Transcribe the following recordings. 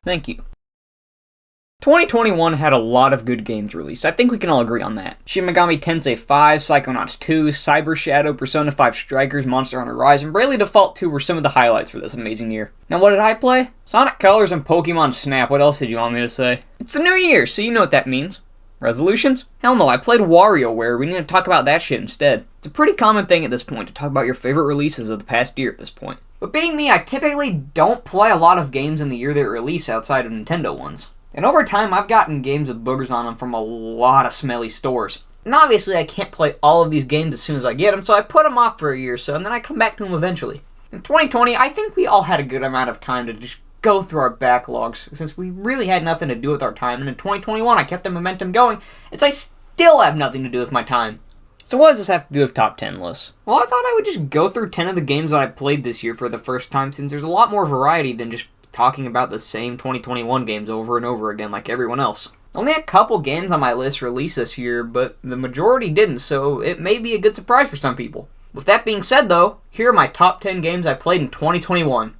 Thank you. 2021 had a lot of good games released. I think we can all agree on that. Shin Megami Tensei 5, Psychonauts 2, Cyber Shadow, Persona 5 Strikers, Monster Hunter Rise, and Bravely Default 2 were some of the highlights for this amazing year. Now what did I play? Sonic Colors and Pokemon Snap. What else did you want me to say? It's the new year, so you know what that means. Resolutions? Hell no, I played WarioWare. We need to talk about that shit instead. It's a pretty common thing at this point to talk about your favorite releases of the past year at this point. But being me, I typically don't play a lot of games in the year they release outside of Nintendo ones. And over time, I've gotten games with boogers on them from a lot of smelly stores. And obviously, I can't play all of these games as soon as I get them, so I put them off for a year or so, and then I come back to them eventually. In 2020, I think we all had a good amount of time to just go through our backlogs, since we really had nothing to do with our time, and in 2021, I kept the momentum going, and so I still have nothing to do with my time. So what does this have to do with top 10 lists? Well, I thought I would just go through 10 of the games that I played this year for the first time, since there's a lot more variety than just talking about the same 2021 games over and over again like everyone else. Only a couple games on my list released this year, but the majority didn't, so it may be a good surprise for some people. With that being said though, here are my top 10 games I played in 2021.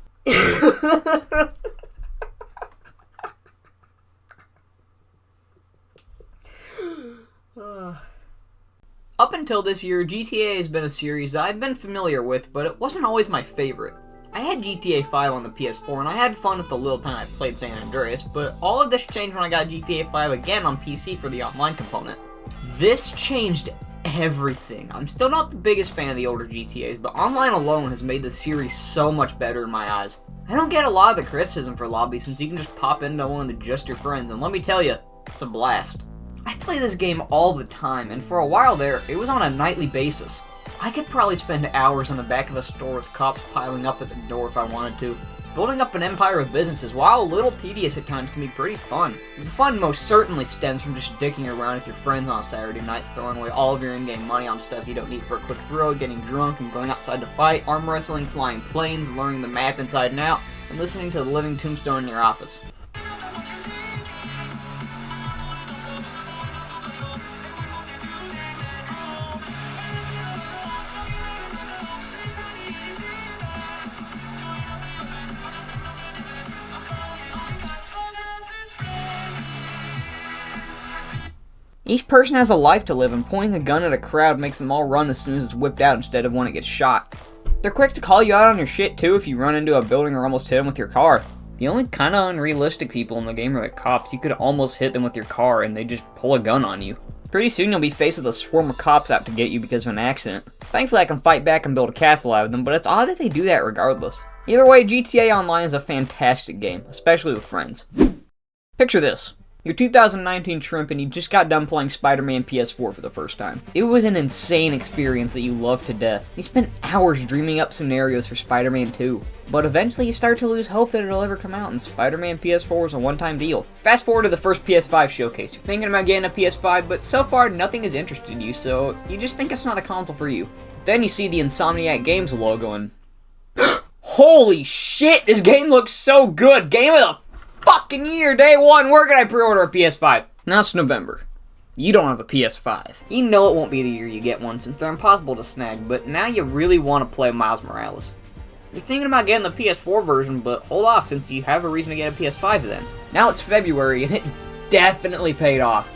Up until this year, GTA has been a series that I've been familiar with, but it wasn't always my favorite. I had GTA 5 on the PS4, and I had fun with the little time I played San Andreas, but all of this changed when I got GTA 5 again on PC for the online component. This changed everything. I'm still not the biggest fan of the older GTAs, but online alone has made the series so much better in my eyes. I don't get a lot of the criticism for lobbies since you can just pop into one of the Just Your Friends, and let me tell you, it's a blast. I play this game all the time, and for a while there, it was on a nightly basis. I could probably spend hours in the back of a store with cops piling up at the door if I wanted to. Building up an empire of businesses, while a little tedious at times, can be pretty fun. The fun most certainly stems from just dicking around with your friends on a Saturday night, throwing away all of your in-game money on stuff you don't need for a quick throw, getting drunk and going outside to fight, arm wrestling, flying planes, learning the map inside and out, and listening to the living tombstone in your office. Each person has a life to live, and pointing a gun at a crowd makes them all run as soon as it's whipped out instead of when it gets shot. They're quick to call you out on your shit too if you run into a building or almost hit them with your car. The only kinda unrealistic people in the game are the cops. You could almost hit them with your car and they just pull a gun on you. Pretty soon you'll be faced with a swarm of cops out to get you because of an accident. Thankfully I can fight back and build a castle out of them, but it's odd that they do that regardless. Either way, GTA Online is a fantastic game, especially with friends. Picture this. You're 2019 shrimp and you just got done playing SpiderMan PS4 for the first time. It was an insane experience that you loved to death. You spent hours dreaming up scenarios for Spider-Man 2. But eventually you start to lose hope that it'll ever come out, and Spider-Man PS4 was a one-time deal. Fast forward to the first PS5 showcase. You're thinking about getting a PS5, but so far nothing has interested you, so you just think it's not the console for you. Then you see the Insomniac Games logo and holy shit, this game looks so good! Game of the fucking year, day one, where can I pre-order a PS5? Now it's November. You don't have a PS5. You know it won't be the year you get one since they're impossible to snag, but now you really want to play Miles Morales. You're thinking about getting the PS4 version, but hold off since you have a reason to get a PS5 then. Now it's February and it definitely paid off.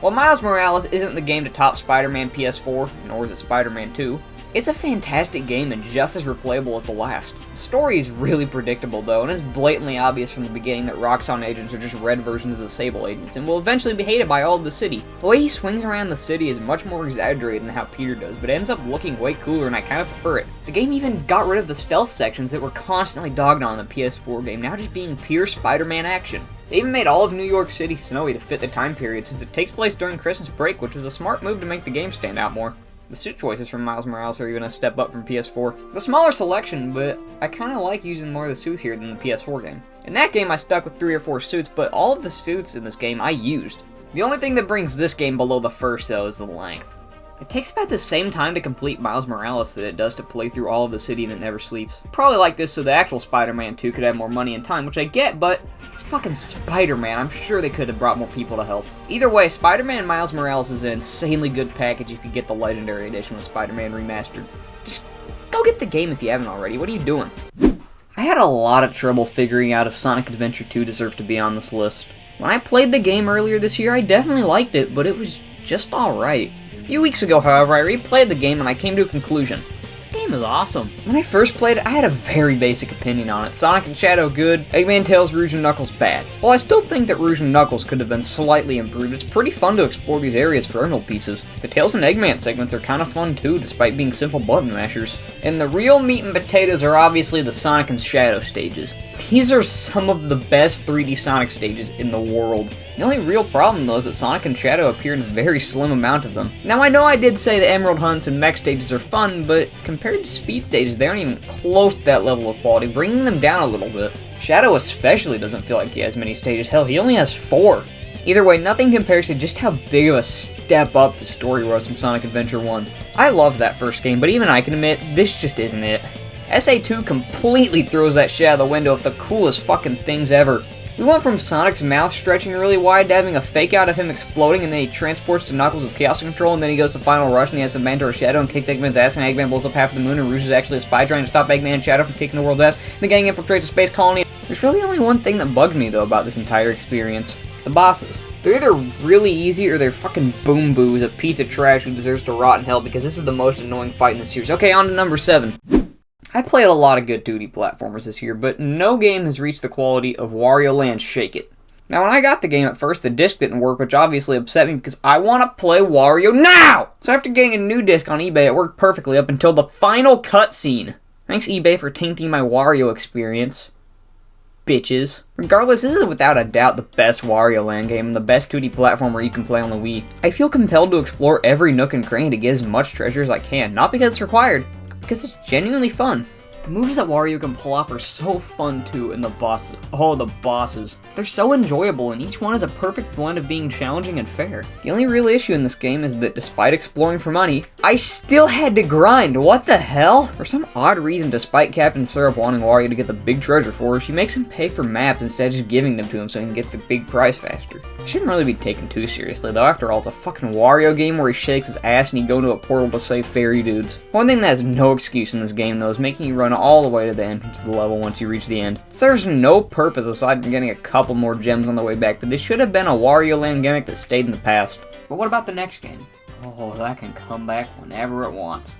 While Miles Morales isn't the game to top Spider-Man PS4, nor is it Spider-Man 2, it's a fantastic game and just as replayable as the last. The story is really predictable though, and it's blatantly obvious from the beginning that Roxxon agents are just red versions of the Sable agents, and will eventually be hated by all of the city. The way he swings around the city is much more exaggerated than how Peter does, but it ends up looking way cooler and I kinda prefer it. The game even got rid of the stealth sections that were constantly dogged on in the PS4 game, now just being pure Spider-Man action. They even made all of New York City snowy to fit the time period since it takes place during Christmas break, which was a smart move to make the game stand out more. The suit choices from Miles Morales are even a step up from PS4. It's a smaller selection, but I kinda like using more of the suits here than the PS4 game. In that game I stuck with 3 or 4 suits, but all of the suits in this game I used. The only thing that brings this game below the first though is the length. It takes about the same time to complete Miles Morales that it does to play through all of the city that never sleeps. Probably like this so the actual Spider-Man 2 could have more money and time, which I get, but it's fucking Spider-Man. I'm sure they could have brought more people to help. Either way, Spider-Man Miles Morales is an insanely good package if you get the Legendary Edition with Spider-Man Remastered. Just go get the game if you haven't already. What are you doing? I had a lot of trouble figuring out if Sonic Adventure 2 deserved to be on this list. When I played the game earlier this year, I definitely liked it, but it was just alright. A few weeks ago, however, I replayed the game and I came to a conclusion. This game is awesome. When I first played it, I had a very basic opinion on it. Sonic and Shadow good, Eggman, Tails, Rouge, and Knuckles bad. While I still think that Rouge and Knuckles could have been slightly improved, it's pretty fun to explore these areas for Emerald pieces. The Tails and Eggman segments are kind of fun too, despite being simple button mashers. And the real meat and potatoes are obviously the Sonic and Shadow stages. These are some of the best 3D Sonic stages in the world. The only real problem though is that Sonic and Shadow appear in a very slim amount of them. Now I know I did say the Emerald Hunts and Mech stages are fun, but compared to Speed stages, they aren't even close to that level of quality, bringing them down a little bit. Shadow especially doesn't feel like he has many stages. Hell, he only has 4. Either way, nothing compares to just how big of a step up the story was from Sonic Adventure 1. I loved that first game, but even I can admit, this just isn't it. SA2 completely throws that shit out of the window of the coolest fucking things ever. We went from Sonic's mouth stretching really wide to having a fake out of him exploding, and then he transports to Knuckles with Chaos Control, and then he goes to Final Rush and he has a Mantor Shadow and kicks Eggman's ass, and Eggman blows up half of the moon, and Rouge is actually a spy trying to stop Eggman and Shadow from kicking the world's ass. The gang infiltrates a space colony. There's really only one thing that bugged me though about this entire experience. The bosses. They're either really easy or they're fucking Boom Boo's, a piece of trash who deserves to rot in hell because this is the most annoying fight in the series. Okay, on to number 7. I played a lot of good 2D platformers this year, but no game has reached the quality of Wario Land Shake It. Now, when I got the game at first, the disc didn't work, which obviously upset me because I want to play Wario now! So after getting a new disc on eBay, it worked perfectly up until the final cutscene. Thanks eBay for tainting my Wario experience. Bitches. Regardless, this is without a doubt the best Wario Land game and the best 2D platformer you can play on the Wii. I feel compelled to explore every nook and cranny to get as much treasure as I can, not because it's required, because it's genuinely fun. The moves that Wario can pull off are so fun too, and the bosses, oh the bosses. They're so enjoyable, and each one is a perfect blend of being challenging and fair. The only real issue in this game is that despite exploring for money, I still had to grind. What the hell? For some odd reason, despite Captain Syrup wanting Wario to get the big treasure for her, she makes him pay for maps instead of just giving them to him so he can get the big prize faster. Shouldn't really be taken too seriously though, after all it's a fucking Wario game where he shakes his ass and you go into a portal to save fairy dudes. One thing that has no excuse in this game though is making you run all the way to the entrance of the level once you reach the end. It serves no purpose aside from getting a couple more gems on the way back, but this should have been a Wario Land gimmick that stayed in the past. But what about the next game? Oh, that can come back whenever it wants.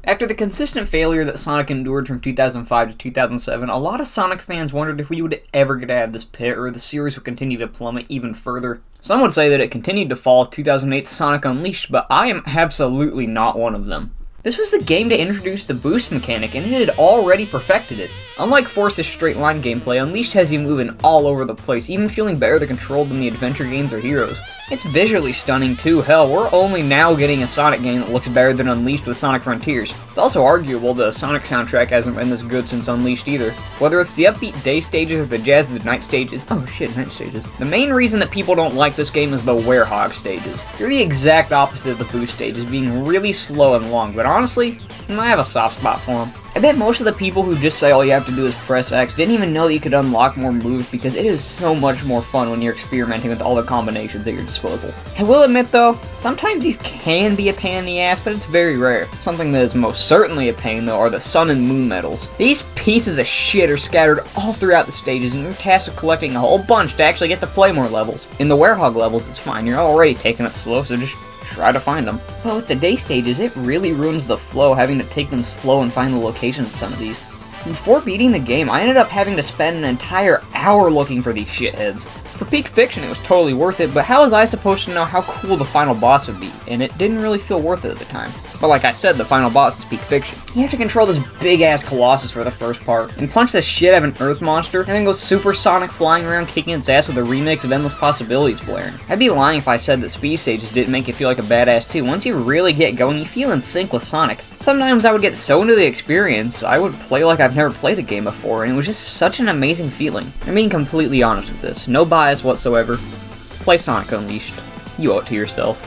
After the consistent failure that Sonic endured from 2005 to 2007, a lot of Sonic fans wondered if we would ever get out of this pit or the series would continue to plummet even further. Some would say that it continued to fall with 2008's Sonic Unleashed, but I am absolutely not one of them. This was the game to introduce the boost mechanic, and it had already perfected it. Unlike Force's straight-line gameplay, Unleashed has you moving all over the place, even feeling better to control than the adventure games or Heroes. It's visually stunning too. Hell, we're only now getting a Sonic game that looks better than Unleashed with Sonic Frontiers. It's also arguable the Sonic soundtrack hasn't been this good since Unleashed either. Whether it's the upbeat day stages or the jazz of the night stages. Oh shit, night stages. The main reason that people don't like this game is the Werehog stages. They're the exact opposite of the boost stages, being really slow and long, but honestly, I have a soft spot for them. I bet most of the people who just say all you have to do is press X didn't even know that you could unlock more moves because it is so much more fun when you're experimenting with all the combinations at your disposal. I will admit though, sometimes these can be a pain in the ass, but it's very rare. Something that is most certainly a pain though are the Sun and Moon medals. These pieces of shit are scattered all throughout the stages and you're tasked with collecting a whole bunch to actually get to play more levels. In the Werehog levels it's fine, you're already taking it slow, so just try to find them. But with the day stages, it really ruins the flow having to take them slow and find the locations of some of these. Before beating the game, I ended up having to spend an entire hour looking for these shitheads. For Peak Fiction, it was totally worth it, but how was I supposed to know how cool the final boss would be? And it didn't really feel worth it at the time. But like I said, the final boss is Peak Fiction. You have to control this big-ass Colossus for the first part, and punch the shit out of an Earth monster, and then go Super Sonic flying around kicking its ass with a remix of Endless Possibilities blaring. I'd be lying if I said that speed stages didn't make you feel like a badass too. Once you really get going, you feel in sync with Sonic. Sometimes I would get so into the experience, I would play like I've never played a game before, and it was just such an amazing feeling. I'm being completely honest with this, no bias whatsoever. Play Sonic Unleashed. You owe it to yourself.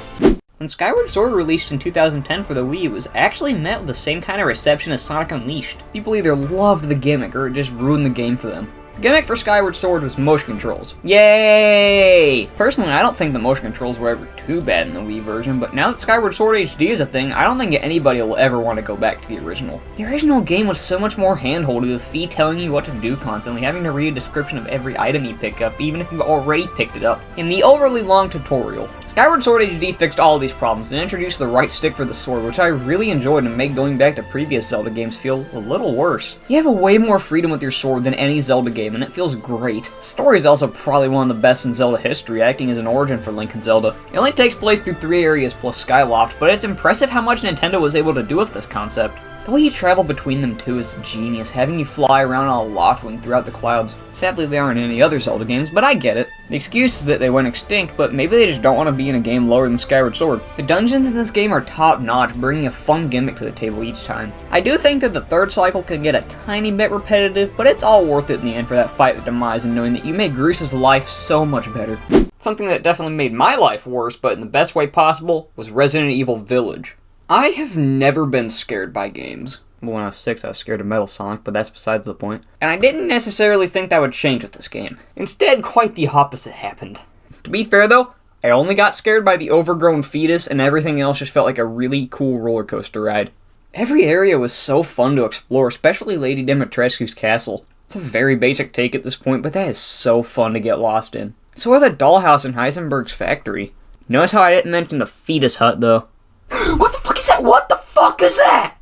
When Skyward Sword released in 2010 for the Wii, it was actually met with the same kind of reception as Sonic Unleashed. People either loved the gimmick or it just ruined the game for them. The gimmick for Skyward Sword was motion controls. Yay! Personally, I don't think the motion controls were ever too bad in the Wii version, but now that Skyward Sword HD is a thing, I don't think anybody will ever want to go back to the original. The original game was so much more handholdy, with Fee telling you what to do constantly, having to read a description of every item you pick up, even if you've already picked it up, in the overly long tutorial. Skyward Sword HD fixed all of these problems and introduced the right stick for the sword, which I really enjoyed and made going back to previous Zelda games feel a little worse. You have a way more freedom with your sword than any Zelda game, and it feels great. The story is also probably one of the best in Zelda history, acting as an origin for Link and Zelda. It only takes place through 3 areas plus Skyloft, but it's impressive how much Nintendo was able to do with this concept. The way you travel between them too is genius, having you fly around on a Loftwing throughout the clouds. Sadly, there aren't any other Zelda games, but I get it. The excuse is that they went extinct, but maybe they just don't want to be in a game lower than Skyward Sword. The dungeons in this game are top-notch, bringing a fun gimmick to the table each time. I do think that the third cycle can get a tiny bit repetitive, but it's all worth it in the end for that fight with Demise and knowing that you made Groos's life so much better. Something that definitely made my life worse, but in the best way possible, was Resident Evil Village. I have never been scared by games. When I was 6, I was scared of Metal Sonic, but that's besides the point. And I didn't necessarily think that would change with this game. Instead, quite the opposite happened. To be fair though, I only got scared by the overgrown fetus, and everything else just felt like a really cool roller coaster ride. Every area was so fun to explore, especially Lady Dimitrescu's castle. It's a very basic take at this point, but that is so fun to get lost in. So are the dollhouse in Heisenberg's factory. Notice how I didn't mention the fetus hut though. What the fuck is that? What the fuck is that?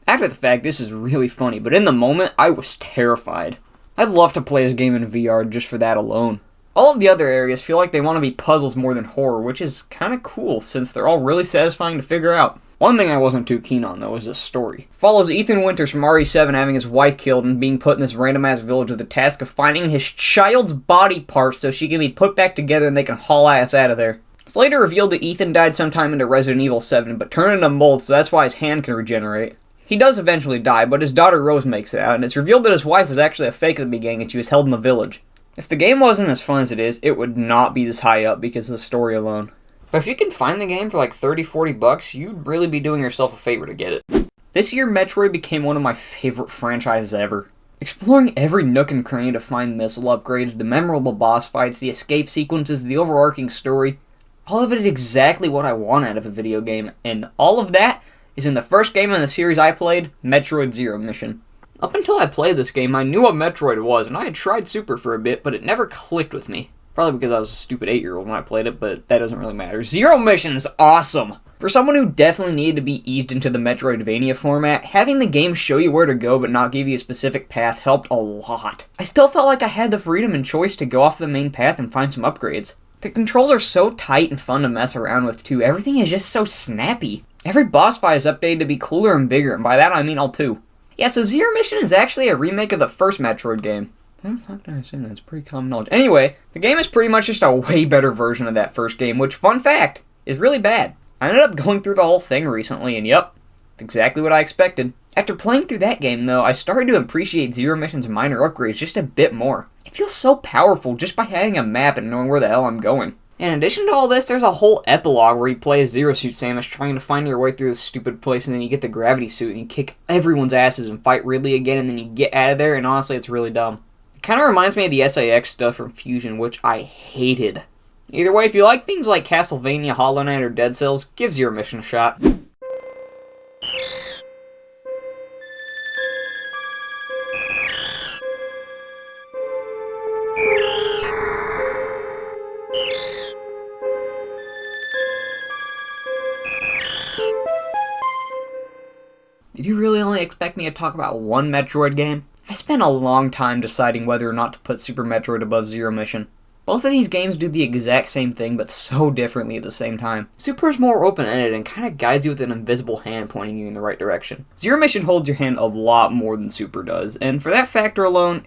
After the fact, this is really funny, but in the moment, I was terrified. I'd love to play this game in VR just for that alone. All of the other areas feel like they want to be puzzles more than horror, which is kinda cool, since they're all really satisfying to figure out. One thing I wasn't too keen on, though, is the story. It follows Ethan Winters from RE7 having his wife killed and being put in this random-ass village with the task of finding his child's body parts so she can be put back together and they can haul ass out of there. It's later revealed that Ethan died sometime into Resident Evil 7, but turned into mold, so that's why his hand can regenerate. He does eventually die, but his daughter Rose makes it out, and it's revealed that his wife was actually a fake at the beginning and she was held in the village. If the game wasn't as fun as it is, it would not be this high up because of the story alone. But if you can find the game for like $30-40, you'd really be doing yourself a favor to get it. This year, Metroid became one of my favorite franchises ever. Exploring every nook and cranny to find missile upgrades, the memorable boss fights, the escape sequences, the overarching story, all of it is exactly what I want out of a video game, and all of that is in the first game in the series I played, Metroid Zero Mission. Up until I played this game, I knew what Metroid was, and I had tried Super for a bit, but it never clicked with me. Probably because I was a stupid 8-year-old when I played it, but that doesn't really matter. Zero Mission is awesome! For someone who definitely needed to be eased into the Metroidvania format, having the game show you where to go but not give you a specific path helped a lot. I still felt like I had the freedom and choice to go off the main path and find some upgrades. The controls are so tight and fun to mess around with too, everything is just so snappy. Every boss fight is updated to be cooler and bigger, and by that I mean all 2. Yeah, so Zero Mission is actually a remake of the first Metroid game. How the fuck did I say that? It's pretty common knowledge. Anyway, the game is pretty much just a way better version of that first game, which, fun fact, is really bad. I ended up going through the whole thing recently, and yep, it's exactly what I expected. After playing through that game, though, I started to appreciate Zero Mission's minor upgrades just a bit more. It feels so powerful just by having a map and knowing where the hell I'm going. In addition to all this, there's a whole epilogue where you play as Zero Suit Samus trying to find your way through this stupid place, and then you get the gravity suit and you kick everyone's asses and fight Ridley again, and then you get out of there, and honestly, it's really dumb. It kind of reminds me of the SAX stuff from Fusion, which I hated. Either way, if you like things like Castlevania, Hollow Knight, or Dead Cells, give Zero Mission a shot. Did you really only expect me to talk about one Metroid game? I spent a long time deciding whether or not to put Super Metroid above Zero Mission. Both of these games do the exact same thing, but so differently at the same time. Super is more open-ended and kind of guides you with an invisible hand pointing you in the right direction. Zero Mission holds your hand a lot more than Super does, and for that factor alone,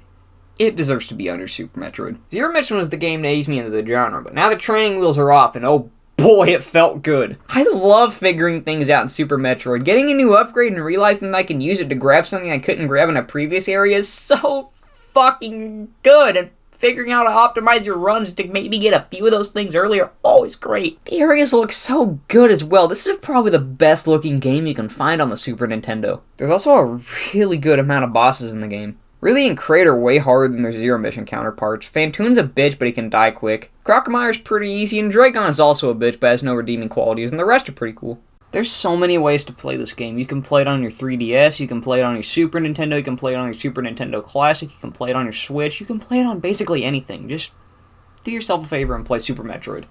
it deserves to be under Super Metroid. Zero Mission was the game to ease me into the genre, but now the training wheels are off, and oh boy, it felt good. I love figuring things out in Super Metroid. Getting a new upgrade and realizing that I can use it to grab something I couldn't grab in a previous area is so fucking good, and figuring out how to optimize your runs to maybe get a few of those things earlier, always great. The areas look so good as well. This is probably the best looking game you can find on the Super Nintendo. There's also a really good amount of bosses in the game. Really and Kraid are way harder than their Zero Mission counterparts. Phantoon's a bitch, but he can die quick. Crocodile's pretty easy, and Dragon is also a bitch, but has no redeeming qualities, and the rest are pretty cool. There's so many ways to play this game. You can play it on your 3DS, you can play it on your Super Nintendo, you can play it on your Super Nintendo Classic, you can play it on your Switch, you can play it on basically anything. Just do yourself a favor and play Super Metroid.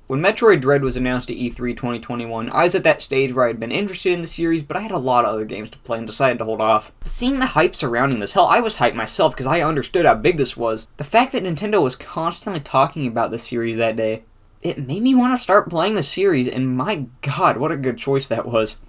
When Metroid Dread was announced at E3 2021, I was at that stage where I had been interested in the series, but I had a lot of other games to play and decided to hold off. But seeing the hype surrounding this, hell, I was hyped myself because I understood how big this was. The fact that Nintendo was constantly talking about the series that day, it made me want to start playing the series, and my god, what a good choice that was.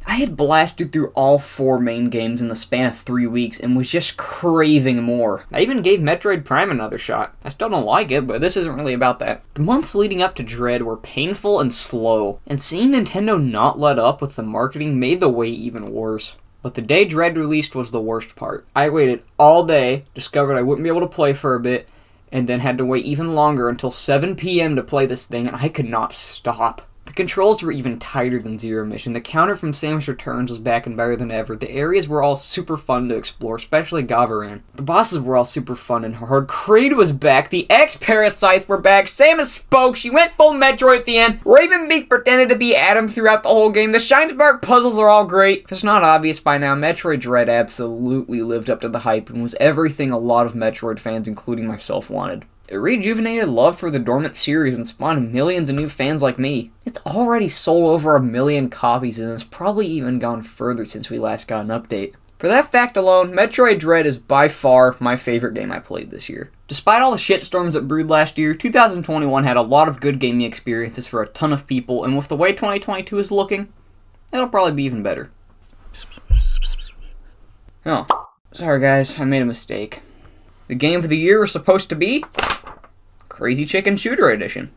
I had blasted through all 4 main games in the span of 3 weeks and was just craving more. I even gave Metroid Prime another shot. I still don't like it, but this isn't really about that. The months leading up to Dread were painful and slow, and seeing Nintendo not let up with the marketing made the wait even worse. But the day Dread released was the worst part. I waited all day, discovered I wouldn't be able to play for a bit, and then had to wait even longer until 7 PM to play this thing, and I could not stop. The controls were even tighter than Zero Mission. The counter from Samus Returns was back and better than ever. The areas were all super fun to explore, especially Gavaran. The bosses were all super fun and hard. Kraid was back. The X-Parasites were back. Samus spoke. She went full Metroid at the end. Ravenbeak pretended to be Adam throughout the whole game. The Shine Spark puzzles are all great. If it's not obvious by now, Metroid Dread absolutely lived up to the hype and was everything a lot of Metroid fans, including myself, wanted. It rejuvenated love for the dormant series and spawned millions of new fans like me. It's already sold over 1 million copies and it's probably even gone further since we last got an update. For that fact alone, Metroid Dread is by far my favorite game I played this year. Despite all the shitstorms that brewed last year, 2021 had a lot of good gaming experiences for a ton of people, and with the way 2022 is looking, it'll probably be even better. Oh, sorry guys, I made a mistake. The game of the year was supposed to be Crazy Chicken Shooter Edition.